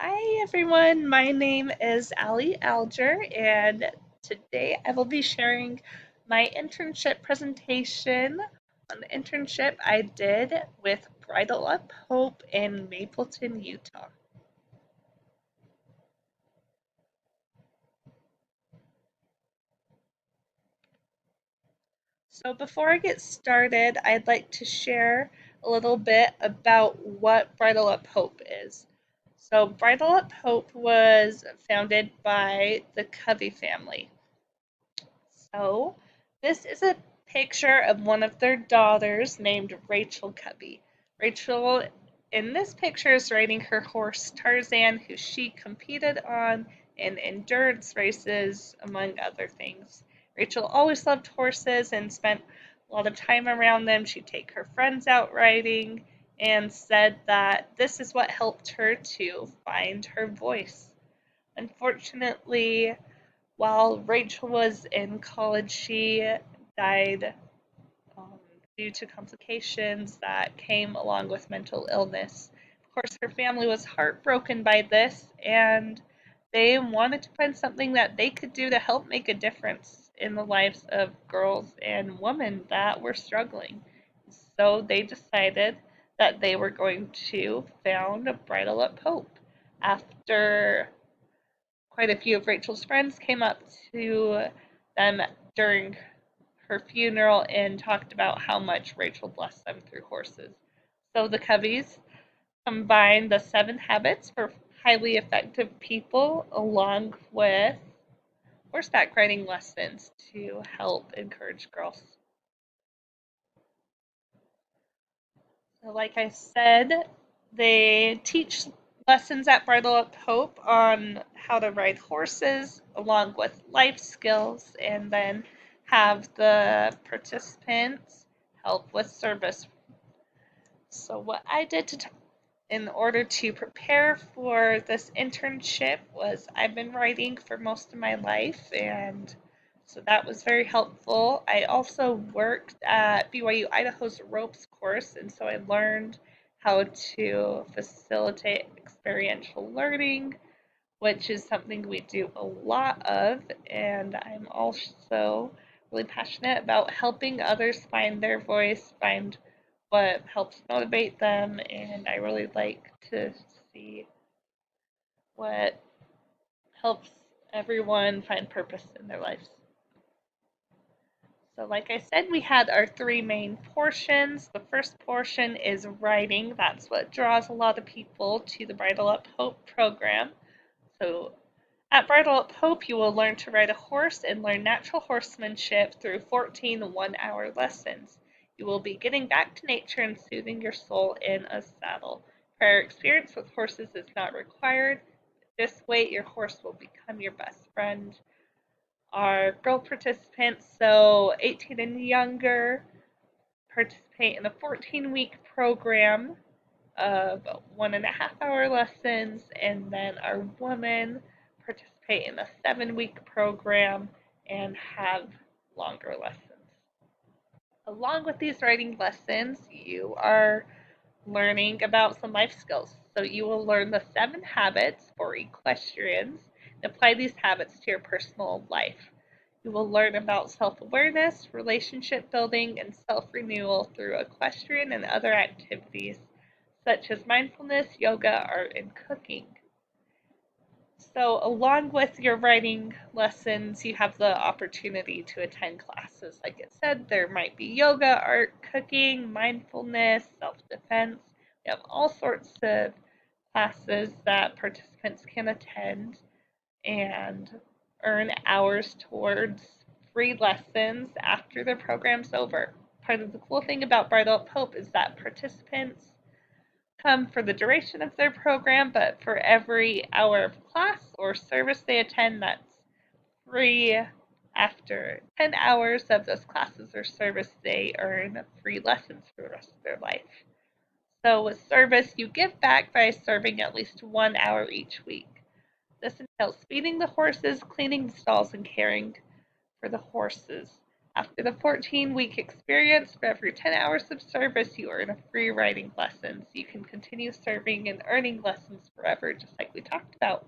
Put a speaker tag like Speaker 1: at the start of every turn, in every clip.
Speaker 1: Hi everyone, my name is Ali Alger, and today I will be sharing my internship presentation on the internship I did with Bridle Up Hope in Mapleton, Utah. So before I get started, I'd like to share a little bit about what Bridle Up Hope is. So Bridle Up Hope was founded by the Covey family. So, this is a picture of one of their daughters named Rachel Cubby. Rachel, in this picture, is riding her horse Tarzan, who she competed on in endurance races, among other things. Rachel always loved horses and spent a lot of time around them. She'd take her friends out riding and said that this is what helped her to find her voice. Unfortunately, while Rachel was in college, she died um, due to complications that came along with mental illness. Of course, her family was heartbroken by this, and they wanted to find something that they could do to help make a difference in the lives of girls and women that were struggling. So they decided that they were going to found a Bridle Up Hope. After quite a few of Rachel's friends came up to them during her funeral and talked about how much Rachel blessed them through horses. So the Coveys combined the 7 habits for highly effective people along with horseback riding lessons to help encourage girls. So like I said, they teach lessons at Bridle Up Hope on how to ride horses along with life skills, and then have the participants help with service. So what I did in order to prepare for this internship was I've been writing for most of my life, and so that was very helpful. I also worked at BYU Idaho's ropes course, and so I learned how to facilitate experiential learning, which is something we do a lot of, and I'm also really passionate about helping others find their voice, find what helps motivate them, and I really like to see what helps everyone find purpose in their lives. So, like I said, we had our 3 main portions. The first portion is writing. That's what draws a lot of people to the Bridle Up Hope program. So, at Bridle Up Hope, you will learn to ride a horse and learn natural horsemanship through 14 one-hour lessons. You will be getting back to nature and soothing your soul in a saddle. Prior experience with horses is not required. This way, your horse will become your best friend. Our girl participants, so 18 and younger, participate in a 14-week program of 1.5-hour lessons, and then our women participate in a 7-week program and have longer lessons. Along with these writing lessons, you are learning about some life skills. So you will learn the 7 habits for equestrians and apply these habits to your personal life. You will learn about self-awareness, relationship building, and self-renewal through equestrian and other activities such as mindfulness, yoga, art, and cooking. So, along with your writing lessons, you have the opportunity to attend classes. Like it said, there might be yoga, art, cooking, mindfulness, self defense. We have all sorts of classes that participants can attend and earn hours towards free lessons after the program's over. Part of the cool thing about Bridle Up Hope is that participants come for the duration of their program, but for every hour of class or service they attend, that's free. After 10 hours of those classes or service, they earn free lessons for the rest of their life. So, with service, you give back by serving at least 1 hour each week. This entails feeding the horses, cleaning the stalls, and caring for the horses. After the 14-week experience, for every 10 hours of service, you earn a free writing lesson. So you can continue serving and earning lessons forever, just like we talked about.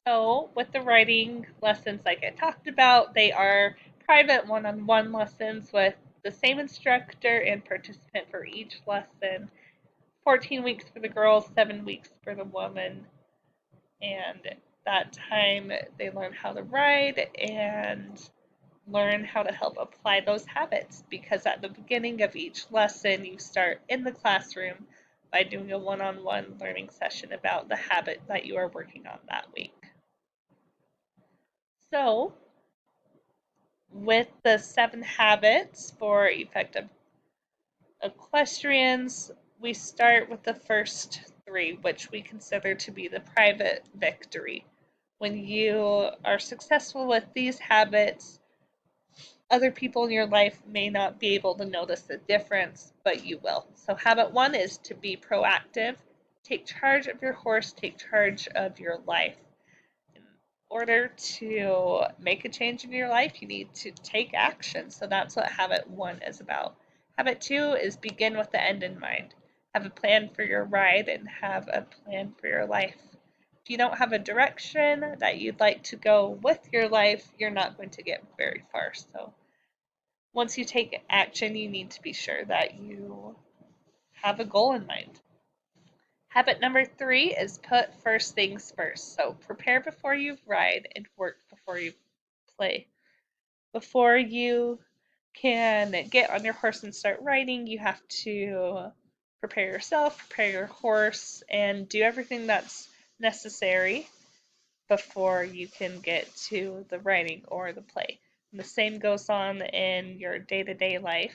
Speaker 1: So, with the writing lessons, like I talked about, they are private one on one lessons with the same instructor and participant for each lesson. 14 weeks for the girls, 7 weeks for the woman. And that time they learn how to ride and learn how to help apply those habits, because at the beginning of each lesson you start in the classroom by doing a one-on-one learning session about the habit that you are working on that week. So, with the 7 habits for effective equestrians, we start with the first 3, which we consider to be the private victory. When you are successful with these habits, other people in your life may not be able to notice the difference, but you will. So, habit 1 is to be proactive. Take charge of your horse, take charge of your life. In order to make a change in your life, you need to take action. So, that's what habit 1 is about. Habit 2 is begin with the end in mind. Have a plan for your ride and have a plan for your life. If you don't have a direction that you'd like to go with your life, you're not going to get very far. So, once you take action, you need to be sure that you have a goal in mind. Habit number 3 is put first things first. So prepare before you ride and work before you play. Before you can get on your horse and start riding, you have to prepare yourself, prepare your horse, and do everything that's necessary before you can get to the riding or the play. And the same goes on in your day-to-day life.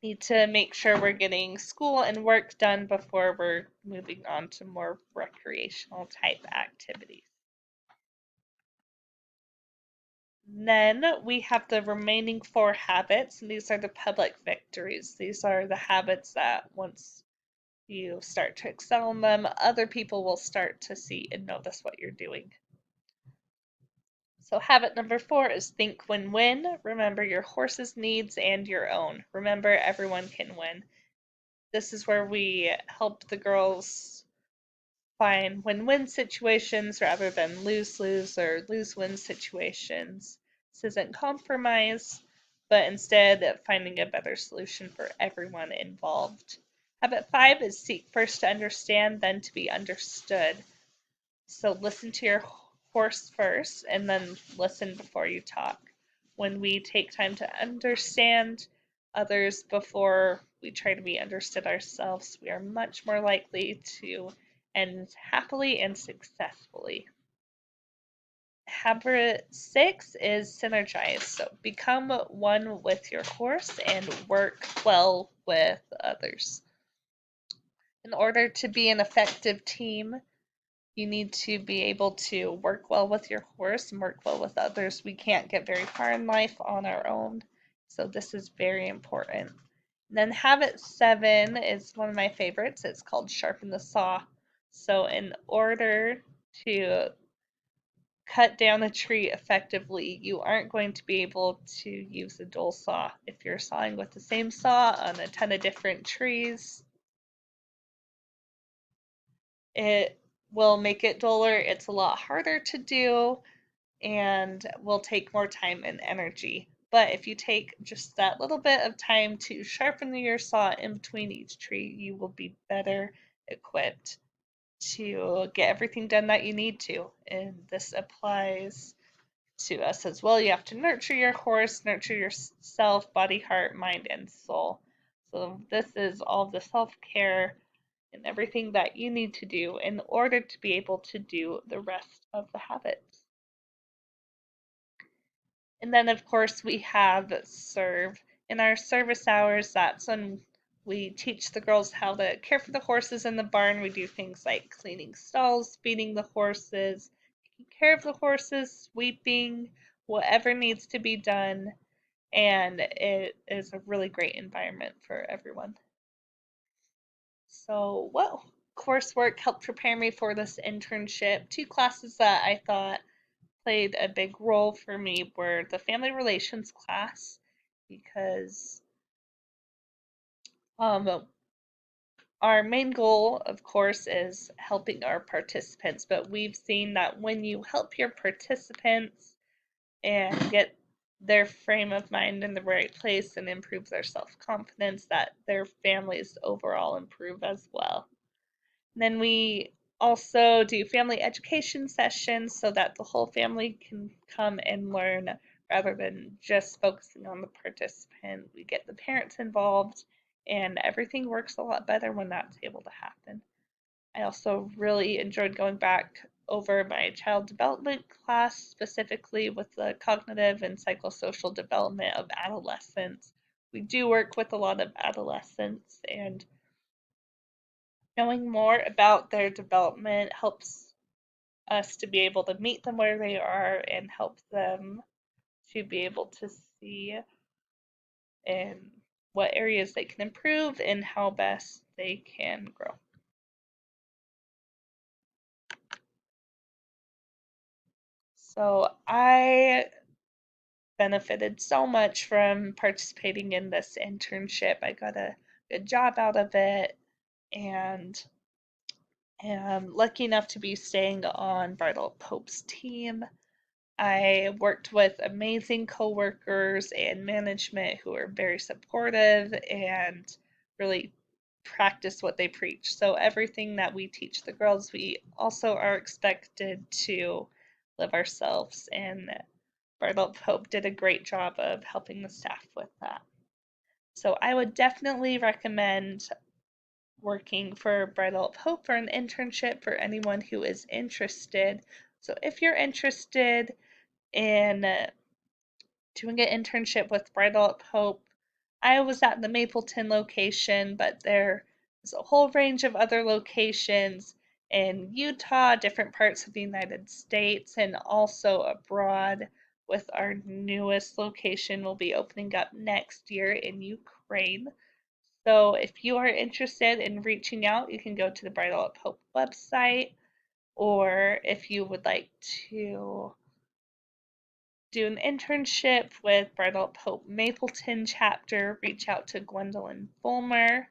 Speaker 1: Need to make sure we're getting school and work done before we're moving on to more recreational type activities. Then we have the remaining 4 habits, and these are the public victories. These are the habits that once you start to excel in them, other people will start to see and notice what you're doing. So habit number 4 is think win-win. Remember your horse's needs and your own. Remember, everyone can win. This is where we help the girls find win-win situations rather than lose-lose or lose-win situations. This isn't compromise, but instead finding a better solution for everyone involved. Habit 5 is seek first to understand, then to be understood. So listen to your horse first and then listen before you talk. When we take time to understand others before we try to be understood ourselves, we are much more likely to end happily and successfully. Habit 6 is synergize. So become one with your horse and work well with others. In order to be an effective team, you need to be able to work well with your horse and work well with others. We can't get very far in life on our own, so this is very important. And then habit 7 is one of my favorites. It's called sharpen the saw. So in order to cut down a tree effectively, you aren't going to be able to use a dull saw. If you're sawing with the same saw on a ton of different trees, it will make it duller. It's a lot harder to do and will take more time and energy. But if you take just that little bit of time to sharpen your saw in between each tree, you will be better equipped to get everything done that you need to. And this applies to us as well. You have to nurture your horse, nurture yourself, body, heart, mind, and soul. So this is all the self-care and everything that you need to do in order to be able to do the rest of the habits. And then, of course, we have serve. In our service hours, that's when we teach the girls how to care for the horses in the barn. We do things like cleaning stalls, feeding the horses, taking care of the horses, sweeping, whatever needs to be done. And it is a really great environment for everyone. So, what coursework helped prepare me for this internship? 2 classes that I thought played a big role for me were the family relations class because um, our main goal, of course, is helping our participants, but we've seen that when you help your participants and get their frame of mind in the right place and improve their self-confidence, that their families overall improve as well. And then we also do family education sessions so that the whole family can come and learn rather than just focusing on the participant. We get the parents involved, and everything works a lot better when that's able to happen. I also really enjoyed going back over my child development class, specifically with the cognitive and psychosocial development of adolescents. We do work with a lot of adolescents, and knowing more about their development helps us to be able to meet them where they are and help them to be able to see in what areas they can improve and how best they can grow. So I benefited so much from participating in this internship. I got a good job out of it and am lucky enough to be staying on Bridle Pope's team. I worked with amazing coworkers and management who are very supportive and really practice what they preach. So everything that we teach the girls, we also are expected to live ourselves, and Bridle Hope did a great job of helping the staff with that. So I would definitely recommend working for Bridle Hope for an internship for anyone who is interested. So if you're interested in doing an internship with Bridle Hope, I was at the Mapleton location, but there is a whole range of other locations in Utah, different parts of the United States, and also abroad, with our newest location will be opening up next year in Ukraine. So if you are interested in reaching out, you can go to the Bridle Up Hope website, or if you would like to do an internship with Bridle Up Hope Mapleton chapter, reach out to Gwendolyn Fulmer.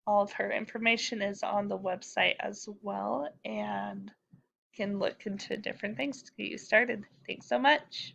Speaker 1: All of her information is on the website as well, and can look into different things to get you started. Thanks so much.